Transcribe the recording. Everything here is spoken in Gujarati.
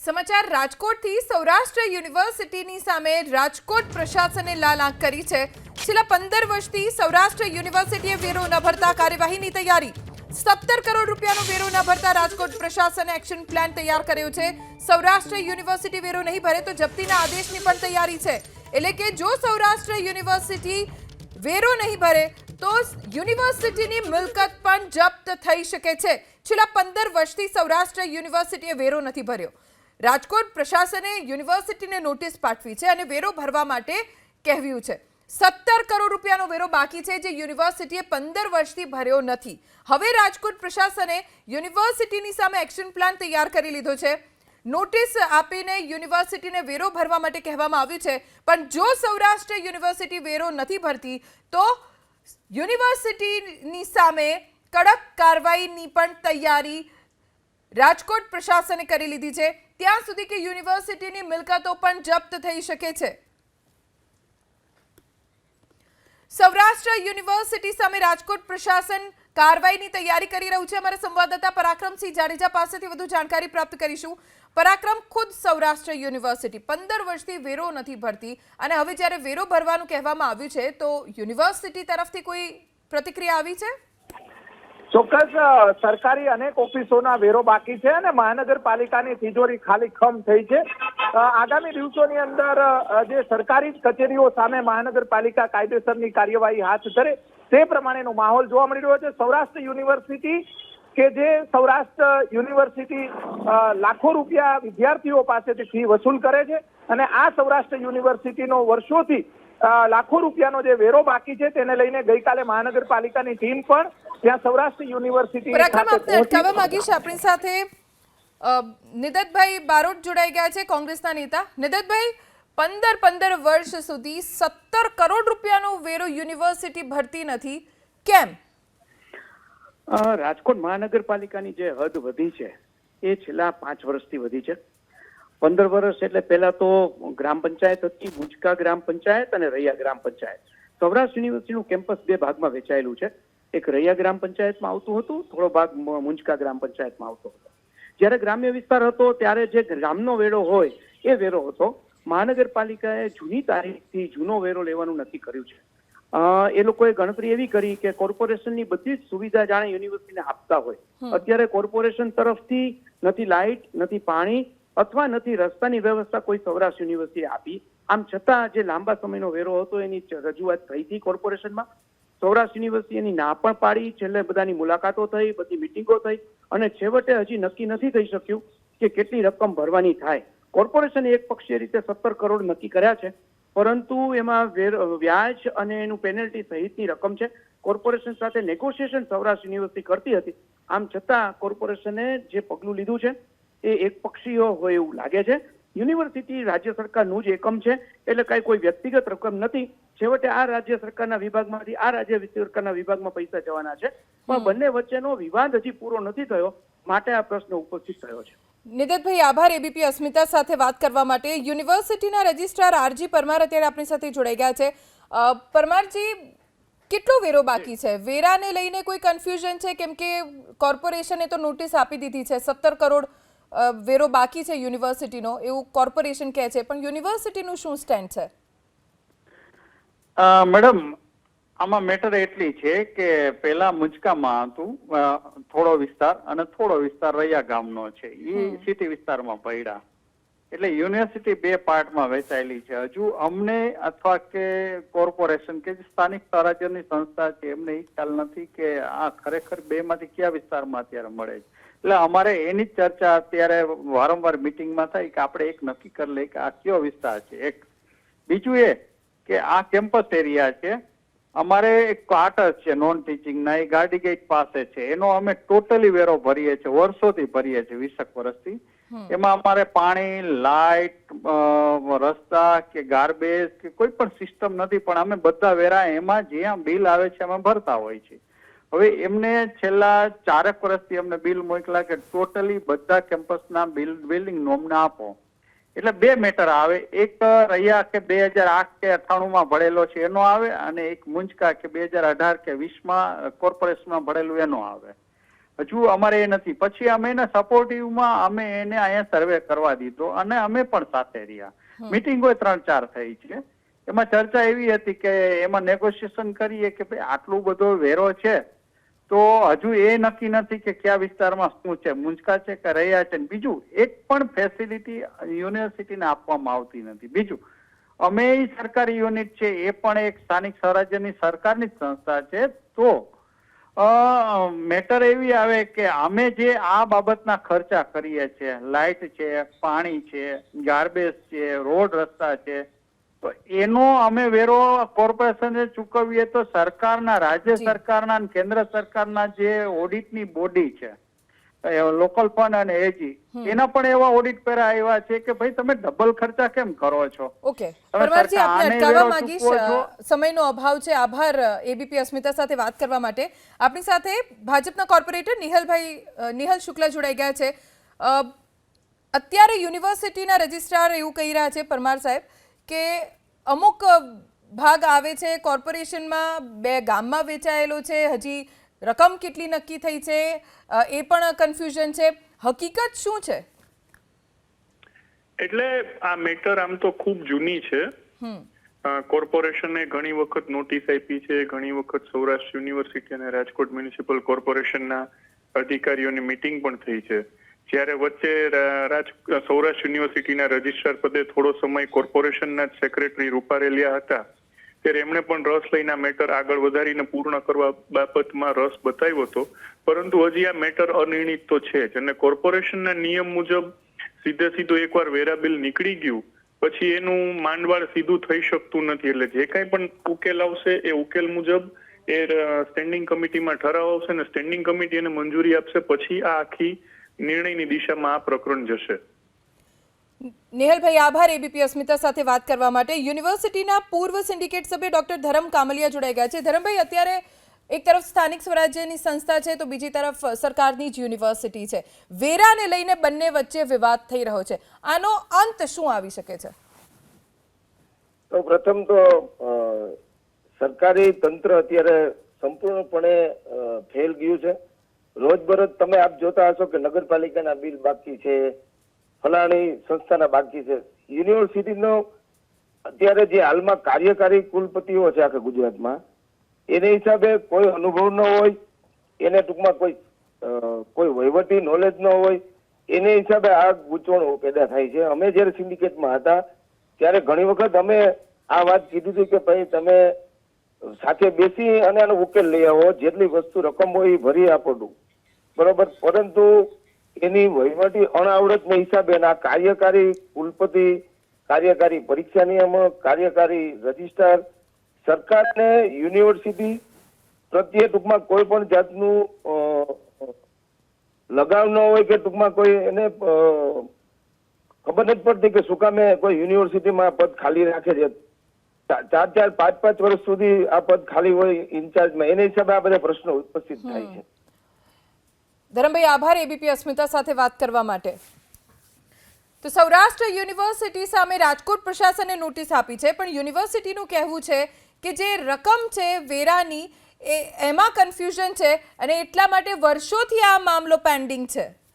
સમાચાર રાજકોટથી સૌરાષ્ટ્ર યુનિવર્સિટીની સામે રાજકોટ પ્રશાસને લાલ આંખ કરી છે। છેલ્લા 15 વર્ષથી સૌરાષ્ટ્ર યુનિવર્સિટીએ વેરો ન ભરતા કાર્યવાહીની તૈયારી। 17 કરોડ રૂપિયાનો વેરો ન ભરતા રાજકોટ પ્રશાસને એક્શન પ્લાન તૈયાર કર્યો છે। સૌરાષ્ટ્ર યુનિવર્સિટી વેરો નહીં ભરે તો જપ્તીના આદેશની પણ તૈયારી છે। એટલે કે જો સૌરાષ્ટ્ર યુનિવર્સિટી વેરો નહીં ભરે તો યુનિવર્સિટીની મિલકત પણ જપ્ત થઈ શકે છે। છેલ્લા 15 વર્ષથી સૌરાષ્ટ્ર યુનિવર્સિટીએ વેરો નથી ભર્યો। રાજકોટ પ્રશાસને યુનિવર્સિટીને નોટિસ પાઠવી છે અને વેરો ભરવા માટે કહેવ્યું છે। 17 કરોડ રૂપિયાનો વેરો બાકી છે જે યુનિવર્સિટીએ 15 વર્ષથી ભર્યો નથી। હવે રાજકોટ પ્રશાસને યુનિવર્સિટીની સામે એક્શન પ્લાન તૈયાર કરી લીધો છે। નોટિસ આપીને યુનિવર્સિટીને વેરો ભરવા માટે કહેવામાં આવ્યું છે, પણ જો સૌરાષ્ટ્ર યુનિવર્સિટી વેરો નથી ભરતી તો યુનિવર્સિટીની સામે કડક કાર્યવાહીની પણ તૈયારી રાજકોટ પ્રશાસને કરી લીધી છે। ત્યાં સુધી કે યુનિવર્સિટીની મિલકતો પણ જપ્ત થઈ શકે છે। સૌરાષ્ટ્ર યુનિવર્સિટી સામે રાજકોટ પ્રશાસન કાર્યવાહીની તૈયારી કરી રહ્યું છે। અમારા સંવાદદાતા પરાક્રમસિંહ જાડેજા પાસેથી વધુ જાણકારી પ્રાપ્ત કરીશું। પરાક્રમ, ખુદ સૌરાષ્ટ્ર યુનિવર્સિટી 15 વર્ષથી વેરો નથી ભરતી અને હવે જ્યારે વેરો ભરવાનું કહેવામાં આવ્યું છે તો યુનિવર્સિટી તરફથી કોઈ પ્રતિક્રિયા આવી છે? ચોક્કસ સરકારી અનેક ઓફિસોના વેરો બાકી છે અને મહાનગરપાલિકાની તિજોરી ખાલી ખમ થઈ છે। આગામી દિવસોની અંદર જે સરકારી કચેરીઓ સામે મહાનગરપાલિકા કાયદેસરની કાર્યવાહી હાથ ધરે તે પ્રમાણેનો માહોલ જોવા મળી રહ્યો છે। સૌરાષ્ટ્ર યુનિવર્સિટી કે જે સૌરાષ્ટ્ર યુનિવર્સિટી લાખો રૂપિયા વિદ્યાર્થીઓ પાસેથી ફી વસૂલ કરે છે અને આ સૌરાષ્ટ્ર યુનિવર્સિટીનો વર્ષોથી લાખો રૂપિયાનો જે વેરો બાકી છે તેને લઈને ગઈકાલે મહાનગરપાલિકાની ટીમ પણ ત્યાં સૌરાષ્ટ્ર યુનિવર્સિટી અટકાવવા માંગીશ। આપણી સાથે નિદતભાઈ બારોટ જોડાઈ ગયા છે, કોંગ્રેસના નેતા। નિદતભાઈ, 15 વર્ષ સુધી 17 કરોડ રૂપિયાનો વેરો યુનિવર્સિટી ભરતી નથી, કેમ? રાજકોટ મહાનગરપાલિકાની જે હદ વધી છે એ છેલ્લા 5 વર્ષથી વધી છે। 15 વર્ષ એટલે પહેલા તો ગ્રામ પંચાયત હતી, મુંજકા ગ્રામ પંચાયત અને રૈયા ગ્રામ પંચાયત। સૌરાષ્ટ્ર યુનિવર્સિટીનું કેમ્પસ 2 ભાગમાં વહેંચાયેલું છે। એક રૈયા ગ્રામ પંચાયતમાં આવતું હતું, થોડો ભાગ મુંજકા ગ્રામ પંચાયતમાં આવતો હતો। જ્યારે ગ્રામ્ય વિસ્તાર હતો ત્યારે જે ગ્રામનો વેરો હોય એ વેરો હતો। મહાનગરપાલિકાએ જૂની તારીખથી જૂનો વેરો લેવાનું નક્કી કર્યું છે। એ લોકોએ ગણતરી એવી કરી કે કોર્પોરેશનની બધી જ સુવિધા જાણે યુનિવર્સિટીને આપતા હોય। અત્યારે કોર્પોરેશન તરફથી નથી લાઇટ, નથી પાણી અથવા નથી રસ્તાની વ્યવસ્થા કોઈ સૌરાષ્ટ્ર યુનિવર્સિટીએ આપી। આમ છતાં જે લાંબા સમયનો વેરો હતો એની રજૂઆત થઈ હતી કોર્પોરેશનમાં। સૌરાષ્ટ્ર યુનિવર્સિટી એની ના પણ પાડી, છેલ્લે બધાની મુલાકાતો થઈ, બધી મિટિંગો થઈ અને છેવટે હજી નક્કી નથી થઈ શક્યું કે કેટલી રકમ ભરવાની થાય। કોર્પોરેશને એક પક્ષીય રીતે 17 કરોડ નક્કી કર્યા છે, પરંતુ એમાં વ્યાજ અને એનું પેનલ્ટી સહિતની રકમ છે। કોર્પોરેશન સાથે નેગોશિએશન સૌરાષ્ટ્ર યુનિવર્સિટી કરતી હતી। આમ છતાં કોર્પોરેશને જે પગલું લીધું છે એ એક પક્ષીય હોય એવું લાગે છે। યુનિવર્સિટી રાજ્ય સરકારનું જ એકમ છે એટલે કઈ કોઈ વ્યક્તિગત રકમ નથી। છેવટે આ રાજ્ય સરકારના વિભાગમાંથી આ રાજ્ય સરકારના વિભાગમાં પૈસા જવાના છે, પણ બંને વચ્ચેનો વિવાદ હજી પૂરો નથી થયો, માટે આ પ્રશ્ન ઉપસ્થિત થયો છે। નિદતભાઈ, આભાર એબીપી અસ્મિતા સાથે વાત કરવા માટે। યુનિવર્સિટીના રજિસ્ટ્રાર આરજી પરમાર અત્યારે આપણી સાથે જોડાઈ ગયા છે। પરમારજી, કેટલો વેરો બાકી છે? વેરાને લઈને કોઈ કન્ફ્યુઝન છે? કેમ કે કોર્પોરેશને તો નોટિસ આપી દીધી છે, 17 કરોડ વેરો બાકી છે યુનિવર્સિટીનો એવું કોર્પોરેશન કહે છે, પણ યુનિવર્સિટીનું શું સ્ટેન્ડ છે? મેડમ, આમાં મેટર એટલી છે કે પેલા મુંજકામાં હતું થોડો વિસ્તાર અને થોડો વિસ્તાર રૈયા ગામનો છે, એ સિટી વિસ્તારમાં પડ્યા। એટલે યુનિવર્સિટી 2 પાર્ટમાં વહેંચાયેલી છે। હજુ અમને અથવા કે કોર્પોરેશન કે સ્થાનિક સ્વરાજ્યની સંસ્થા છે એમને એ ખ્યાલ નથી કે આ ખરેખર 2 માંથી કયા વિસ્તારમાં અત્યારે મળે છે। એટલે અમારે એની જ ચર્ચા અત્યારે વારંવાર મિટિંગમાં થાય કે આપણે એક નક્કી કરી લઈએ કે આ કયો વિસ્તાર છે। એક બીજું એ કે આ કેમ્પસ એરિયા છે, અમારે એક ક્વાર્ટર છે નોન ટીચિંગના, એ ગાર્ડી ગેટ પાસે છે, એનો અમે ટોટલી વેરો ભરીએ છીએ, વર્ષોથી ભરીએ છીએ, 20 વર્ષથી। એમાં અમારે પાણી, લાઇટ, રસ્તા કે ગાર્બેજ કે કોઈ પણ સિસ્ટમ નથી, પણ અમે બધા વેરા એમાં જ્યાં બિલ આવે છે અમે ભરતા હોય છે। હવે એમને છેલ્લા 4 વર્ષથી અમને બિલ મોકલા કે ટોટલી બધા કેમ્પસના બિલ્ડિંગ નોમના આપો। એટલે 2 મેટર આવે, એક રૈયા કે 2008 કે 98માં ભરેલો છે એનો આવે અને એક મુંજકા કે 2018 કે 20માં કોર્પોરેશનમાં ભરેલું એનો આવે। હજુ અમારે એ નથી. પછી અમે એને સપોર્ટિવમાં અમે એને અહીંયા સર્વે કરવા દીધો અને અમે પણ સાથે રહ્યા. મીટિંગો 3-4 થઈ છે. એમાં ચર્ચા એવી હતી કે એમાં નેગોશિએશન કરીએ કે ભાઈ આટલું બધો વેરો છે તો હજુ એ નક્કી નથી કે કયા વિસ્તારમાં શું છે, મુંજકા છે કે રહ્યા છે. બીજું એક પણ ફેસિલિટી યુનિવર્સિટીને આપવામાં આવતી નથી. બીજું અમે સરકારી યુનિટ છે એ પણ એક સ્થાનિક સ્વરાજ્યની સરકારની જ સંસ્થા છે. તો મેટર એવી આવે કે અમે જે આ બાબતના ખર્ચા કરીએ છીએ, લાઇટ છે, પાણી છે, ગાર્બેજ છે, રોડ રસ્તા છે, તો એનો અમે વેરો કોર્પોરેશને ચૂકવીએ તો સરકારના, રાજ્ય સરકારના અને કેન્દ્ર સરકારના જે ઓડિટની બોડી છે, લોકલ ફંડ અને એજી, એના પણ એવા ઓડિટ પેરા આવ્યા છે કે ભાઈ તમે ડબલ ખર્ચા કેમ કરો છો. ઓકે પરમારજી, આપને અટકાવવા માંગીશ, સમયનો અભાવ છે. આભાર એબીપી અસ્મિતા સાથે વાત કરવા માટે. આપણી સાથે ભાજપના કોર્પોરેટર નિહલ શુક્લા જોડાઈ ગયા છે. અત્યારે યુનિવર્સિટીના રજિસ્ટ્રાર એવું કહી રહ્યા છે પરમાર સાહેબ કે અમુક ભાગ આવે છે કોર્પોરેશનમાં, 2 ગામમાં વેચાયેલો છે, હજી રકમ કેટલી નક્કી થઈ છે એ પણ કન્ફ્યુઝન છે. હકીકત શું છે? એટલે આ મેટર આમ તો ખૂબ જૂની છે. કોર્પોરેશને ઘણી વખત નોટિસ આપી છે, ઘણી વખત સૌરાષ્ટ્ર યુનિવર્સિટી અને રાજકોટ મ્યુનિસિપલ કોર્પોરેશનના અધિકારીઓની મીટિંગ પણ થઈ છે. જ્યારે વચ્ચે સૌરાષ્ટ્ર યુનિવર્સિટીના રજિસ્ટ્રાર પદે થોડો સમય કોર્પોરેશનના જ સેક્રેટરી રૂપારેલિયા હતા, ત્યારે એમણે પણ રસ લઈને આ મેટર આગળ વધારીને પૂર્ણ કરવા બાબતમાં રસ બતાવ્યો હતો. પરંતુ હજી આ મેટર અનિર્ણિત તો છે જ, અને કોર્પોરેશનના નિયમ મુજબ સીધું એકવાર વેરા બિલ નીકળી ગયું પછી એનું માંડવાળ સીધું થઈ શકતું નથી. એટલે જે કાંઈ પણ ઉકેલ આવશે એ ઉકેલ મુજબ એ સ્ટેન્ડિંગ કમિટીમાં ઠરાવ આવશે અને સ્ટેન્ડિંગ કમિટી એને મંજૂરી આપશે. પછી આ આખી નિર્ણયની દિશામાં આ પ્રકરણ જશે. નિહલભાઈ, આભાર એબીપી અસ્મિતા સાથે વાત કરવા માટે. યુનિવર્સિટીના પૂર્વ સિન્ડિકેટ સભ્ય ડોક્ટર ધરમ કામલિયા જોડાઈ ગયા છે. ધરમભાઈ, અત્યારે એક તરફ સ્થાનિક સ્વરાજ્યની સંસ્થા છે તો બીજી તરફ સરકારની જ યુનિવર્સિટી છે. વેરાને લઈને બંને વચ્ચે વિવાદ થઈ રહ્યો છે. આનો અંત શું આવી શકે છે? તો પ્રથમ તો સરકારી તંત્ર અત્યારે સંપૂર્ણપણે ફેલ ગયું છે. રોજબરોજ તમે આપ જોતા હશો કે નગરપાલિકાના બિલ બાકી છે, ફલાણી સંસ્થાના બાકી છે. યુનિવર્સિટીનો અત્યારે જે હાલમાં કાર્યકારી કુલપતિઓ છે આખા ગુજરાતમાં, એને હિસાબે કોઈ અનુભવ ન હોય, એને ટૂંકમાં કોઈ વહીવટી નોલેજ ન હોય, એને હિસાબે આ ગૂંચવણો પેદા થાય છે. અમે જયારે સિન્ડિકેટમાં હતા ત્યારે ઘણી વખત અમે આ વાત કીધી હતી કે ભાઈ તમે સાથે બેસી અને આનો ઉકેલ લઈ આવો, જેટલી વસ્તુ રકમ હોય એ ભરી આપો, બરોબર. પરંતુ એની વહીવટી અણાવડતના હિસાબે આ કાર્યકારી કુલપતિ, કાર્યકારી પરીક્ષા નિયામક, કાર્યકારી રજિસ્ટ્રાર, સરકારને યુનિવર્સિટી પ્રત્યે ટૂંકમાં કોઈ પણ જાતનું લગાવ ન હોય કે ટૂંકમાં કોઈ એને ખબર નથી પડતી કે શું કામે કોઈ યુનિવર્સિટીમાં પદ ખાલી રાખે છે. 4-4, 5-5 વર્ષ સુધી આ પદ ખાલી હોય ઇન્ચાર્જમાં, એને હિસાબે આ બધા પ્રશ્નો ઉપસ્થિત થાય છે. ધરમભાઈ, આભાર એબીપી અસ્મિતા સાથે વાત કરવા માટે. તો સૌરાષ્ટ્ર યુનિવર્સિટી સામે રાજકોટ પ્રશાસને નોટિસ આપી છે, પણ યુનિવર્સિટીનું કહેવું છે કે જે રકમ છે વેરાની એમાં કન્ફ્યુઝન છે અને એટલા માટે વર્ષોથી આ મામલો પેન્ડિંગ છે.